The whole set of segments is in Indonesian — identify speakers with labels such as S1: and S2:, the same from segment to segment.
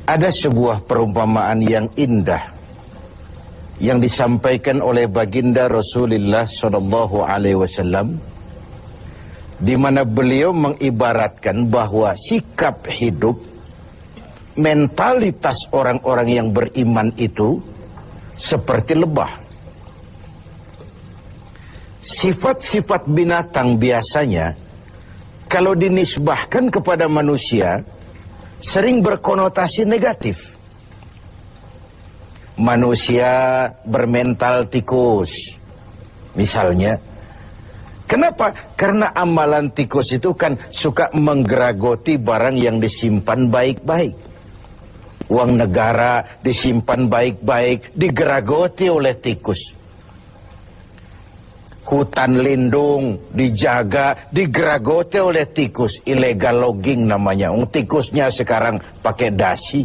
S1: Ada sebuah perumpamaan yang indah yang disampaikan oleh baginda Rasulullah SAW, di mana beliau mengibaratkan bahwa sikap hidup, mentalitas orang-orang yang beriman itu seperti lebah. Sifat-sifat binatang biasanya kalau dinisbahkan kepada manusia sering berkonotasi negatif. Manusia bermental tikus misalnya. Kenapa? Karena amalan tikus itu kan suka menggeragoti barang yang disimpan baik-baik. Uang negara disimpan baik-baik, digeragoti oleh tikus. Hutan lindung dijaga, digeragoti oleh tikus. Illegal logging namanya. Tikusnya sekarang pakai dasi.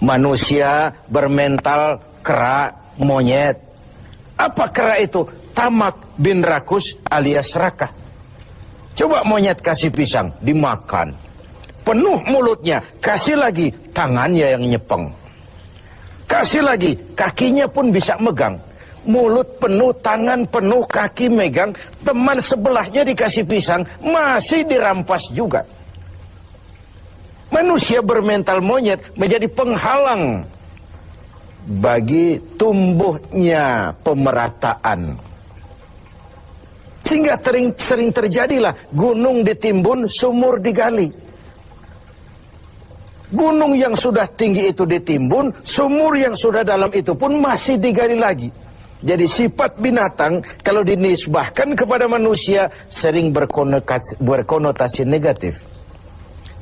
S1: Manusia bermental kera, monyet. Apa kera itu? Tamak bin rakus alias serakah. Coba monyet kasih pisang, dimakan. Penuh mulutnya, kasih lagi tangannya yang nyepeng. Kasih lagi, kakinya pun bisa megang. Mulut penuh, tangan penuh, kaki megang. Teman sebelahnya dikasih pisang, masih dirampas juga. Manusia bermental monyet menjadi penghalang bagi tumbuhnya pemerataan. Sehingga sering terjadilah gunung ditimbun, sumur digali. Gunung yang sudah tinggi itu ditimbun, sumur yang sudah dalam itu pun masih digali lagi. Jadi sifat binatang kalau dinisbahkan kepada manusia sering berkonotasi negatif.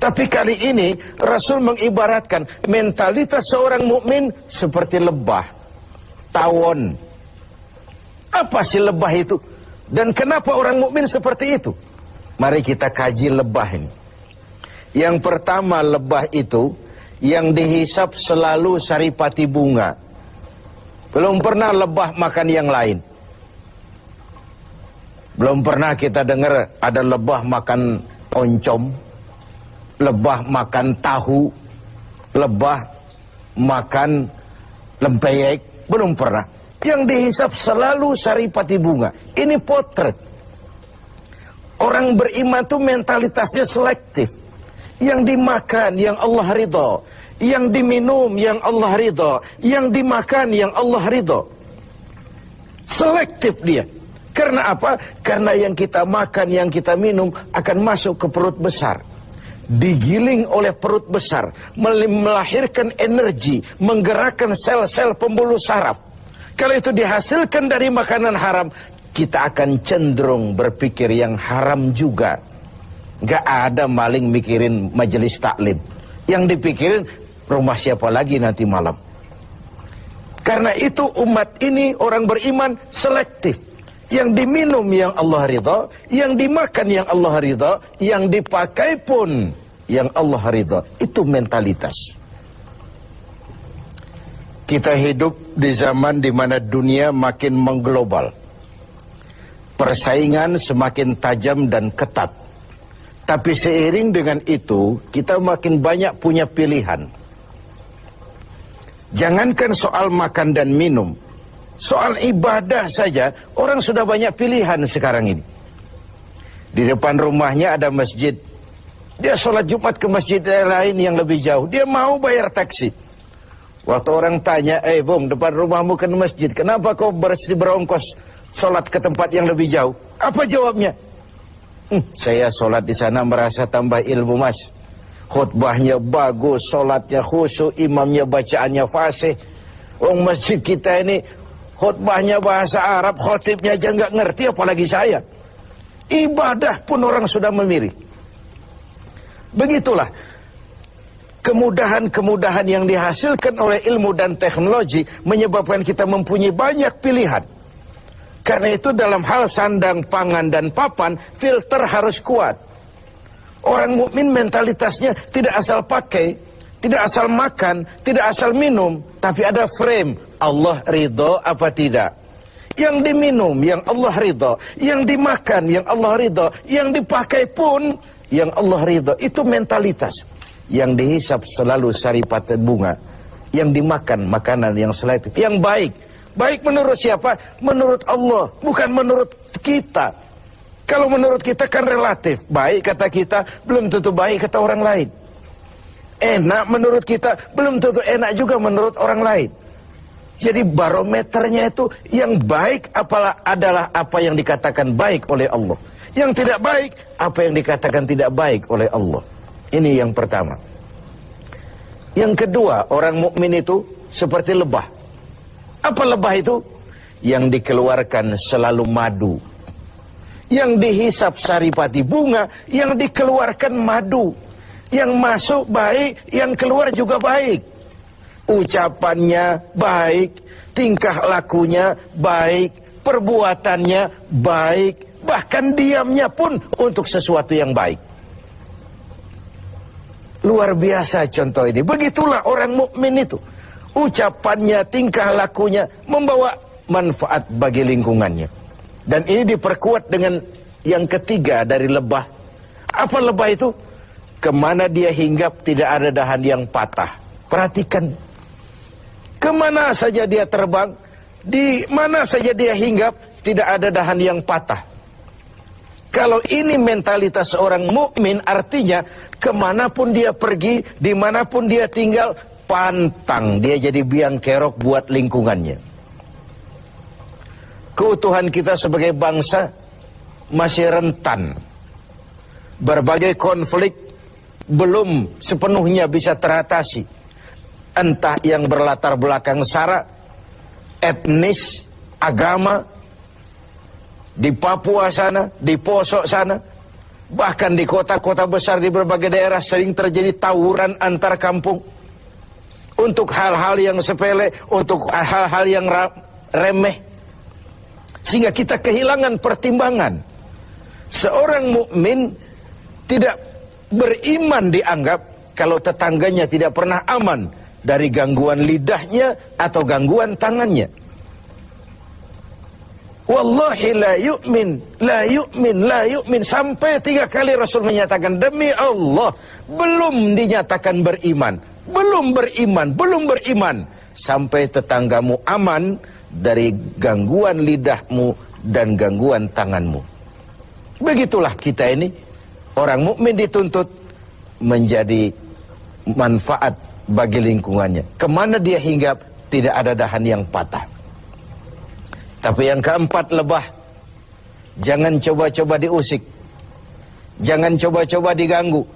S1: Tapi kali ini Rasul mengibaratkan mentalitas seorang mukmin seperti lebah, tawon. Apa sih lebah itu? Dan kenapa orang mukmin seperti itu? Mari kita kaji lebah ini. Yang pertama, lebah itu yang dihisap selalu saripati bunga. Belum pernah lebah makan yang lain. Belum pernah kita dengar ada lebah makan oncom, lebah makan tahu, lebah makan lempeyek. Belum pernah. Yang dihisap selalu saripati bunga. Ini potret. Orang beriman itu mentalitasnya selektif. Yang dimakan yang Allah ridha, yang diminum yang Allah ridha, yang dimakan yang Allah ridha. Selektif dia. Karena apa? Karena yang kita makan, yang kita minum akan masuk ke perut besar. Digiling oleh perut besar, melahirkan energi, menggerakkan sel-sel pembuluh saraf. Kalau itu dihasilkan dari makanan haram, kita akan cenderung berpikir yang haram juga. Gak ada maling mikirin majelis taklim. Yang dipikirin rumah siapa lagi nanti malam. Karena itu umat ini orang beriman selektif. Yang diminum yang Allah ridha, yang dimakan yang Allah ridha, yang dipakai pun yang Allah ridha. Itu mentalitas. Kita hidup di zaman di mana dunia makin mengglobal. Persaingan semakin tajam dan ketat. Tapi seiring dengan itu, kita makin banyak punya pilihan. Jangankan soal makan dan minum, soal ibadah saja, orang sudah banyak pilihan sekarang ini. Di depan rumahnya ada masjid. Dia sholat Jumat ke masjid lain yang lebih jauh. Dia mau bayar taksi. Waktu orang tanya, bung, depan rumahmu kan masjid, kenapa kau berongkos sholat ke tempat yang lebih jauh? Apa jawabnya? Saya sholat di sana merasa tambah ilmu, mas. Khutbahnya bagus, sholatnya khusyuk, imamnya bacaannya fasih. Masjid kita ini khutbahnya bahasa Arab, khotibnya aja nggak ngerti, apalagi saya. Ibadah pun orang sudah memilih. Begitulah kemudahan-kemudahan yang dihasilkan oleh ilmu dan teknologi menyebabkan kita mempunyai banyak pilihan. Karena itu dalam hal sandang, pangan, dan papan, filter harus kuat. Orang mukmin mentalitasnya tidak asal pakai, tidak asal makan, tidak asal minum, tapi ada frame. Allah ridho apa tidak? Yang diminum, yang Allah ridho. Yang dimakan, yang Allah ridho. Yang dipakai pun, yang Allah ridho. Itu mentalitas. yang dihisap selalu saripati bunga, yang dimakan makanan yang selektif, yang baik. Baik menurut siapa? Menurut Allah, bukan menurut kita. Kalau menurut kita kan relatif. Baik kata kita, belum tentu baik kata orang lain. Enak menurut kita, belum tentu enak juga menurut orang lain. Jadi barometernya itu yang baik adalah apa yang dikatakan baik oleh Allah. Yang tidak baik, apa yang dikatakan tidak baik oleh Allah. Ini yang pertama. Yang kedua, orang mukmin itu seperti lebah. Apa lebah itu? Yang dikeluarkan selalu madu. Yang dihisap saripati bunga, yang dikeluarkan madu. Yang masuk baik, yang keluar juga baik. Ucapannya baik, tingkah lakunya baik, perbuatannya baik, bahkan diamnya pun untuk sesuatu yang baik. Luar biasa contoh ini. Begitulah orang mukmin itu. Ucapannya, tingkah lakunya membawa manfaat bagi lingkungannya. Dan ini diperkuat dengan yang ketiga dari lebah. Apa lebah itu? Kemana dia hinggap tidak ada dahan yang patah. Perhatikan. Kemana saja dia terbang, di mana saja dia hinggap, tidak ada dahan yang patah. Kalau ini mentalitas seorang mukmin, artinya kemanapun dia pergi, dimanapun dia tinggal, pantang dia jadi biang kerok buat lingkungannya. Keutuhan kita sebagai bangsa masih rentan. Berbagai konflik belum sepenuhnya bisa teratasi. Entah yang berlatar belakang sara, etnis, agama, di Papua sana, di Poso sana, bahkan di kota-kota besar di berbagai daerah sering terjadi tawuran antar kampung. Untuk hal-hal yang sepele, untuk hal-hal yang remeh. Sehingga kita kehilangan pertimbangan. Seorang mukmin tidak beriman dianggap kalau tetangganya tidak pernah aman dari gangguan lidahnya atau gangguan tangannya. Wallahi la yu'min, la yu'min, la yu'min. Sampai 3 kali Rasul menyatakan, demi Allah, belum dinyatakan beriman. Belum beriman, belum beriman. Sampai tetanggamu aman dari gangguan lidahmu dan gangguan tanganmu. Begitulah kita ini. Orang mukmin dituntut menjadi manfaat bagi lingkungannya. Kemana dia hinggap, tidak ada dahan yang patah. Tapi yang keempat, lebah. Jangan coba-coba diusik. Jangan coba-coba diganggu.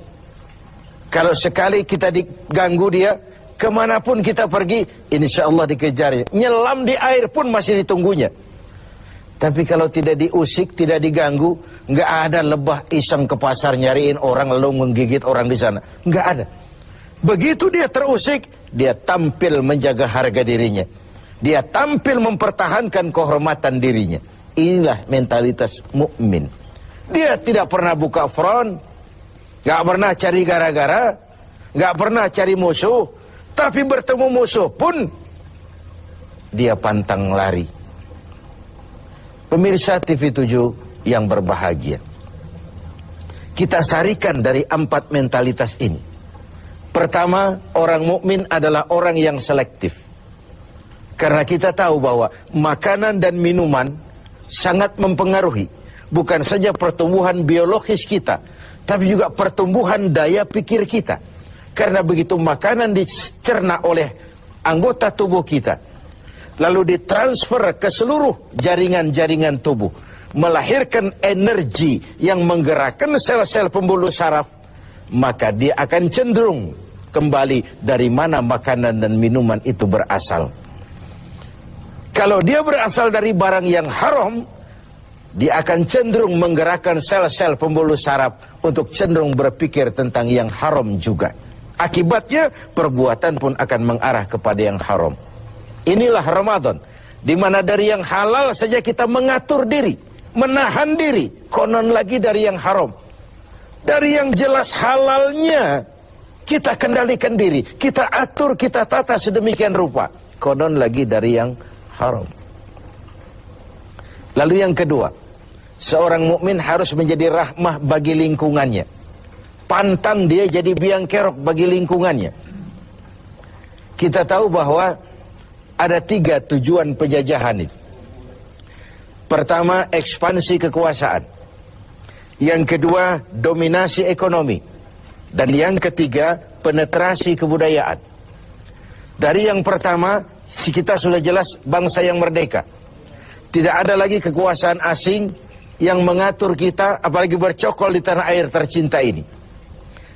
S1: Kalau sekali kita diganggu dia, kemanapun kita pergi, insya Allah dikejar. Nyelam di air pun masih ditunggunya. Tapi kalau tidak diusik, tidak diganggu, nggak ada lebah iseng ke pasar nyariin orang lalu menggigit orang di sana. Nggak ada. Begitu dia terusik, dia tampil menjaga harga dirinya. Dia tampil mempertahankan kehormatan dirinya. Inilah mentalitas mukmin. Dia tidak pernah buka front. Gak pernah cari gara-gara, gak pernah cari musuh, tapi bertemu musuh pun dia pantang lari. Pemirsa TV 7 yang berbahagia, kita sarikan dari 4 mentalitas ini. Pertama, orang mukmin adalah orang yang selektif. Karena kita tahu bahwa makanan dan minuman sangat mempengaruhi bukan saja pertumbuhan biologis kita, tapi juga pertumbuhan daya pikir kita. Karena begitu makanan dicerna oleh anggota tubuh kita, lalu ditransfer ke seluruh jaringan-jaringan tubuh, melahirkan energi yang menggerakkan sel-sel pembuluh saraf, maka dia akan cenderung kembali dari mana makanan dan minuman itu berasal. Kalau dia berasal dari barang yang haram, dia akan cenderung menggerakkan sel-sel pembuluh saraf untuk cenderung berpikir tentang yang haram juga. Akibatnya perbuatan pun akan mengarah kepada yang haram. Inilah Ramadan, di mana dari yang halal saja kita mengatur diri, menahan diri, konon lagi dari yang haram. Dari yang jelas halalnya kita kendalikan diri, kita atur, kita tata sedemikian rupa, konon lagi dari yang haram. Lalu yang kedua, seorang mukmin harus menjadi rahmah bagi lingkungannya. pantang dia jadi biang kerok bagi lingkungannya. Kita tahu bahwa ada 3 tujuan penjajahan itu. Pertama, ekspansi kekuasaan. Yang kedua, dominasi ekonomi. Dan yang ketiga, penetrasi kebudayaan. Dari yang pertama, kita sudah jelas bangsa yang merdeka. Tidak ada lagi kekuasaan asing yang mengatur kita, apalagi bercokol di tanah air tercinta ini.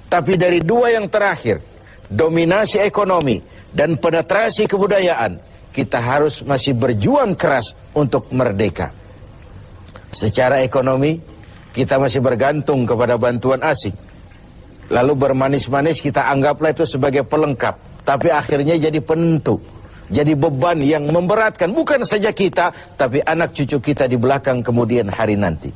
S1: Tapi dari 2 yang terakhir, dominasi ekonomi dan penetrasi kebudayaan, kita harus masih berjuang keras untuk merdeka. Secara ekonomi, kita masih bergantung kepada bantuan asing. Lalu bermanis-manis kita anggaplah itu sebagai pelengkap. Tapi akhirnya jadi penentu. Jadi beban yang memberatkan. Bukan saja kita, tapi anak cucu kita di belakang kemudian hari nanti.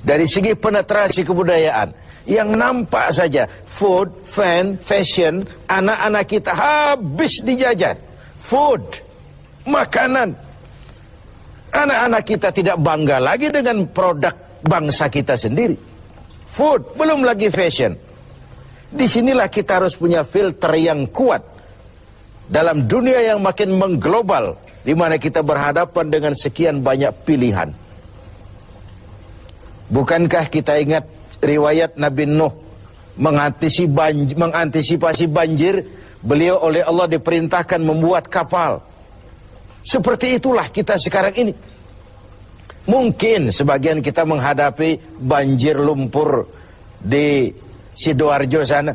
S1: Dari segi penetrasi kebudayaan, yang nampak saja, food, fan, fashion, anak-anak kita habis dijajan. Food, makanan. Anak-anak kita tidak bangga lagi dengan produk bangsa kita sendiri. Food, belum lagi fashion. Disinilah kita harus punya filter yang kuat dalam dunia yang makin mengglobal, di mana kita berhadapan dengan sekian banyak pilihan. Bukankah kita ingat riwayat Nabi Nuh mengantisipasi banjir? Beliau oleh Allah diperintahkan membuat kapal. Seperti itulah kita sekarang ini. Mungkin sebagian kita menghadapi banjir lumpur di Sidoarjo sana.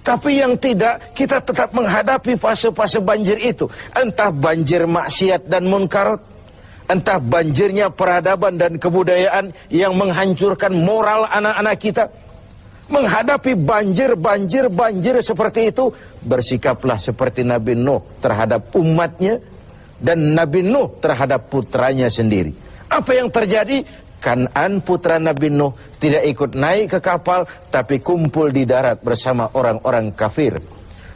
S1: Tapi yang tidak, kita tetap menghadapi fase-fase banjir itu. Entah banjir maksiat dan munkarat, entah banjirnya peradaban dan kebudayaan yang menghancurkan moral anak-anak kita. Menghadapi banjir seperti itu, bersikaplah seperti Nabi Nuh terhadap umatnya dan Nabi Nuh terhadap putranya sendiri. Apa yang terjadi? Kan'an putra Nabi Nuh tidak ikut naik ke kapal, tapi kumpul di darat bersama orang-orang kafir.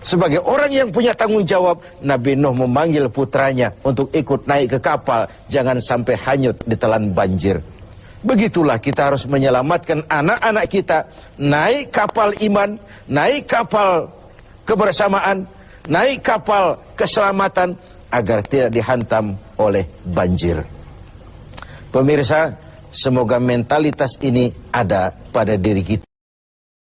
S1: Sebagai orang yang punya tanggung jawab, Nabi Nuh memanggil putranya untuk ikut naik ke kapal, jangan sampai hanyut ditelan banjir. Begitulah kita harus menyelamatkan anak-anak kita, naik kapal iman, naik kapal kebersamaan, naik kapal keselamatan, agar tidak dihantam oleh banjir. Pemirsa, semoga mentalitas ini ada pada diri kita.